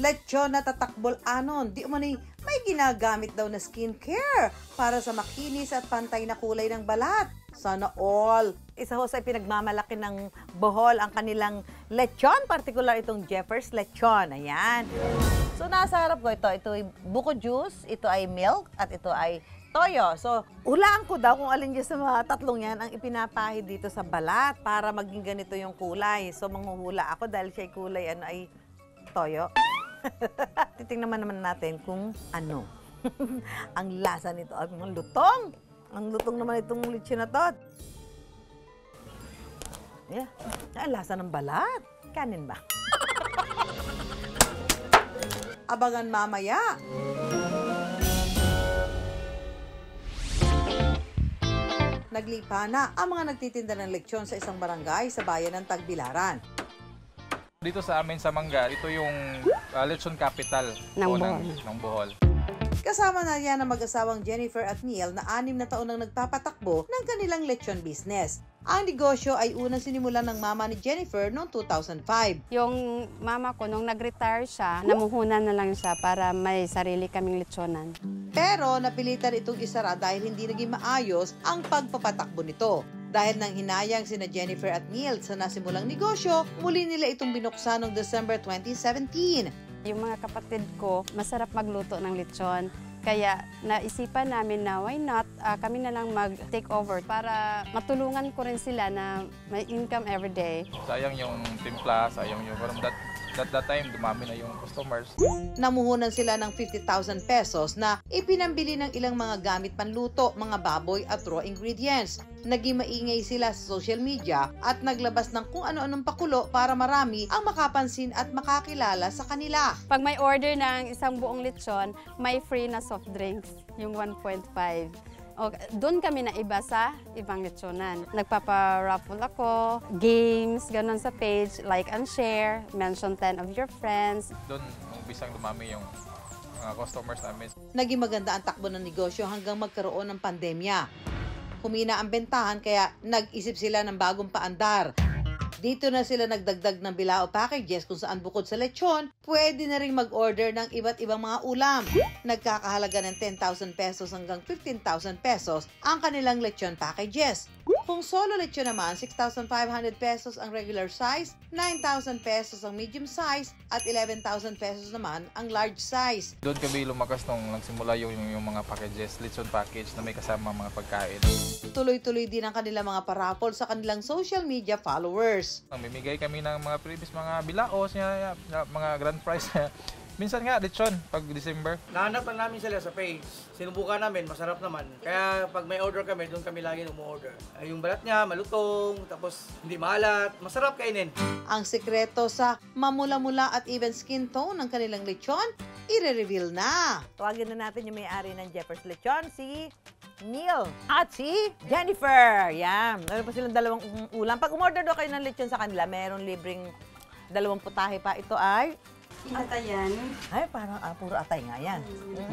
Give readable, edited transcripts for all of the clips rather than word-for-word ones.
Lechon na tatakbol anon, di umano'y may ginagamit daw na skincare para sa makinis at pantay na kulay ng balat. Sana all. Isa ho sa pinagmamalaki ng Bohol ang kanilang lechon, particular itong Jeffers lechon. Ayan. So nasa harap ko ito ay buko juice, ito ay milk, at ito ay toyo. So, hulaan ko daw kung alin dyan sa mga tatlong yan ang ipinapahid dito sa balat para maging ganito yung kulay. So, manghuhula ako dahil siya kulay ay toyo. Titingnan naman natin kung ano. Ang lasa nito ay mga lutong. Ang lutong naman itong lechon na to. Yeah. Ang lasa ng balat. Kanin ba? Abangan mamaya. Naglipa na ang mga nagtitinda ng lechon sa isang barangay sa bayan ng Tagbilaran. Dito sa amin sa Mangga, ito yung lechon capital ng Bohol. Kasama na yan ang mag-asawang Jennifer at Neil na 6 na taon nang nagpapatakbo ng kanilang lechon business. Ang negosyo ay unang sinimulan ng mama ni Jennifer noong 2005. Yung mama ko, nung nag-retire siya, namuhunan na lang siya para may sarili kaming lechonan. Pero napilitan itong isara dahil hindi naging maayos ang pagpapatakbo nito. Dahil nang hinayang sina Jennifer at Neil sa nasimulang negosyo, muli nila itong binuksan noong December 2017. Yung mga kapatid ko, masarap magluto ng lechon. Kaya naisipan namin na why not, kami na lang mag-take over para matulungan ko rin sila na may income everyday. Sayang yung timpla, sayang yung... That time, dumami na yung customers. Namuhunan sila ng 50,000 pesos na ipinambili ng ilang mga gamit panluto, mga baboy at raw ingredients. Naging maingay sila sa social media at naglabas ng kung ano-anong pakulo para marami ang makapansin at makakilala sa kanila. Pag may order ng isang buong lechon, may free na soft drinks, yung 1.5. Doon kami na iba sa ibang lechonan. Nagpapa-raffle ako, games, ganun sa page, like and share, mention 10 of your friends. Doon, umbisang dumami yung mga customers namin. Naging maganda ang takbo ng negosyo hanggang magkaroon ng pandemya. Humina ang bentahan kaya nag-isip sila ng bagong paandar. Dito na sila nagdagdag ng bilao packages kung saan bukod sa lechon, pwede na rin mag-order ng iba't ibang mga ulam. Nagkakahalaga ng 10,000 pesos hanggang 15,000 pesos ang kanilang lechon packages. Kung solo lechon naman, 6,500 pesos ang regular size, 9,000 pesos ang medium size, at 11,000 pesos naman ang large size. Doon kami lumakas nung nagsimula yung mga packages, lechon package na may kasama mga pagkain. Tuloy-tuloy din ang kanilang mga parapol sa kanilang social media followers. Mamimigay kami ng mga previous mga bilaos, mga grand prize. Minsan nga, lechon, pag December. Nahanapan namin sila sa page. Sinubukan namin, masarap naman. Kaya pag may order kami, doon kami lagi umu-order. Yung balat niya, malutong, tapos hindi maalat. Masarap kainin. Ang sekreto sa mamula-mula at even skin tone ng kanilang lechon, i-reveal na. Tawagin na natin yung may-ari ng Jeffers Lechon, si Neil at si Jennifer. Yan. Meron pa silang dalawang ulam. Pag umorder do kayo ng lechon sa kanila, meron libreng 2 putahe pa. Ito ay Inatayan. ay, parang puro atay nga yan.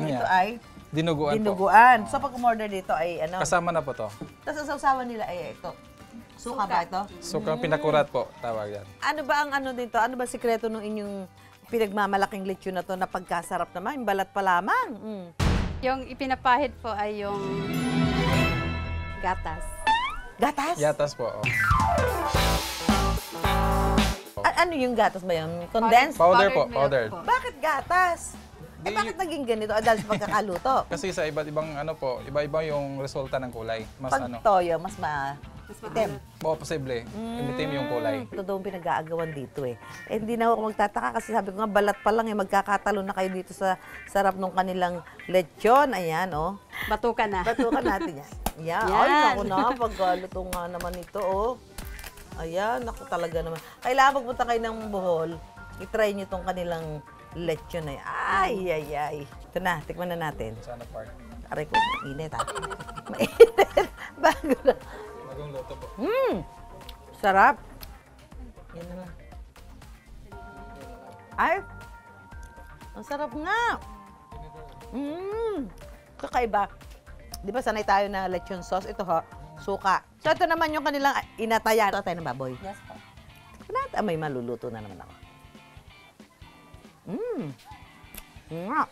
Ito ay Dinuguan po. dinuguan. So pag umorder dito ay ano? Kasama na po to. Tapos ang sausawan nila ay ito. Suka ba ito? Suka pinakurat po, tawag yan. Ano ba ang ano dito? Ano ba sikreto ng inyong pinagmamalaking lechon na to na pagkasarap naman? Yung balat pa lamang. Yung ipinapahid po ay yung gatas. Gatas? Yatas po. Ano yung gatas ba yun? Condensed? Powder po, milk powder. po. Bakit gatas? Bakit naging ganito? Dahil sa pagkakaluto. Kasi sa iba't ibang iba-iba yung resulta ng kulay. Mas Pag toyo, mas itim. posible. Imitim yung kulay. Ito daw ang pinag-aagawan dito eh. Hindi na ako magtataka kasi sabi ko nga, balat pa lang eh, magkakatalo na kayo dito sa sarap ng kanilang lechon. Ayan, oh. Batukan na. Batukan natin yan. Yan. Yan. Ay, naku na, paggaluto nga naman ito, oh. Ayan, naku talaga naman. Kailangan pagpunta kayo ng Bohol, itry nyo itong kanilang lechon na yan. Ay. Ito na, tikman na natin. Sana part. Aray ko, mainit ha. Mainit. Bago na. Bagong luto po. Sarap. Yan na lang. Ay, ang sarap nga. Kakaiba. Di ba sanay tayo na lechon sauce? Ito ho, suka. So ito naman yung kanilang inatayan. Ito tayo ng baboy. Yes po. May maluluto na naman ako. Nga.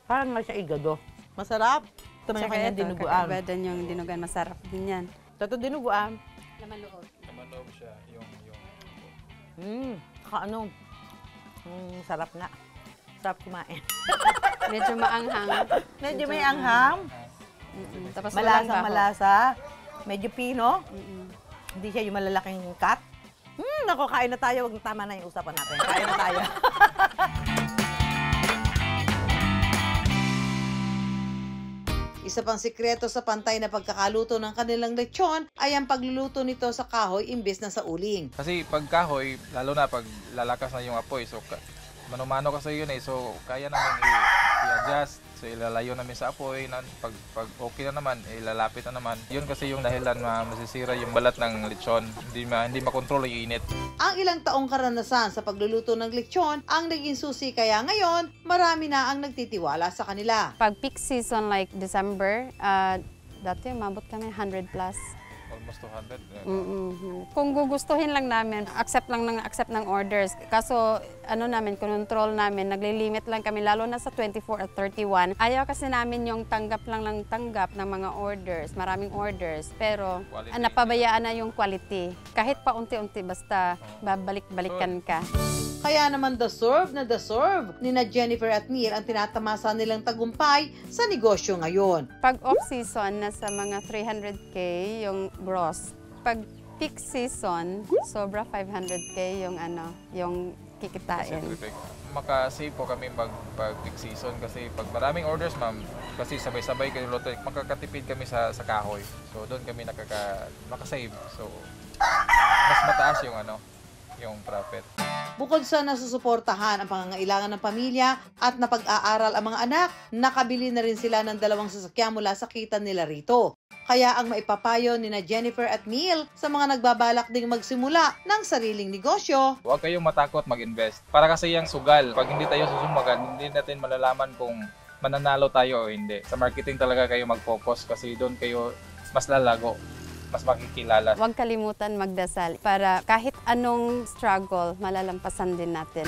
Parang nga siya igado. Masarap. Ito may Tsaka kanyang ito, dinuguan. kakaiba din yung dinuguan. Masarap din yan. Ito dinuguan. Laman loob. Namanoob siya, yung Ano. Sarap nga. Sarap kumain. Medyo maanghang. Medyo may anghang. Tapos walang Malasang baho. malasa. Medyo pino. Mm-mm. Hindi siya yung malalaking cut. Naku, kain na tayo. Wag tama na yung usapan natin. Kain na tayo. Isa pang sikreto sa pantay na pagkakaluto ng kanilang lechon ay ang pagluluto nito sa kahoy imbes na sa uling. Kasi pag kahoy, lalo na pag lalakas na yung apoy, so mano-mano kasi yun eh. So kaya namin i-adjust. So ilalayo namin sa apoy. Pag okay na naman, ilalapit na naman. Yun kasi yung dahilan masisira yung balat ng lechon. Hindi makontrol yung init. Ang ilang taong karanasan sa pagluluto ng lechon ang naging susi kaya ngayon marami na ang nagtitiwala sa kanila. Pag peak season like December, dati umabot kami 100 plus. Almost 200. Kung gugustuhin lang namin, accept ng orders. Kaso ano namin, control namin, naglilimit lang kami lalo na sa 24 at 31. Ayaw kasi namin yung tanggap ng mga orders, maraming orders. Pero Quality. napabayaan na yung quality. Kahit pa unti-unti basta babalik-balikan ka. Kaya naman deserve ni na Jennifer at Neil ang tinatamasa nilang tagumpay sa negosyo ngayon. Pag off-season, nasa mga 300K yung gross. Pag peak season, sobra 500K yung kikitain. Makasave po kami pag peak season kasi pag maraming orders ma'am, kasi sabay-sabay kayo luto, makakatipid kami sa kahoy. So doon kami makasave. So mas mataas yung profit. Bukod sa nasusuportahan ang pangangailangan ng pamilya at napag-aaral ang mga anak, nakabili na rin sila ng 2 sasakyan mula sa kita nila rito. Kaya ang maipapayo ni na Jennifer at Neil sa mga nagbabalak ding magsimula ng sariling negosyo. Huwag kayong matakot mag-invest. Para kasi yung sugal, pag hindi tayo susumagan, hindi natin malalaman kung mananalo tayo o hindi. Sa marketing talaga kayo mag-focus kasi doon kayo mas lalago, mas makikilala. Huwag kalimutan magdasal para kahit anong struggle, malalampasan din natin.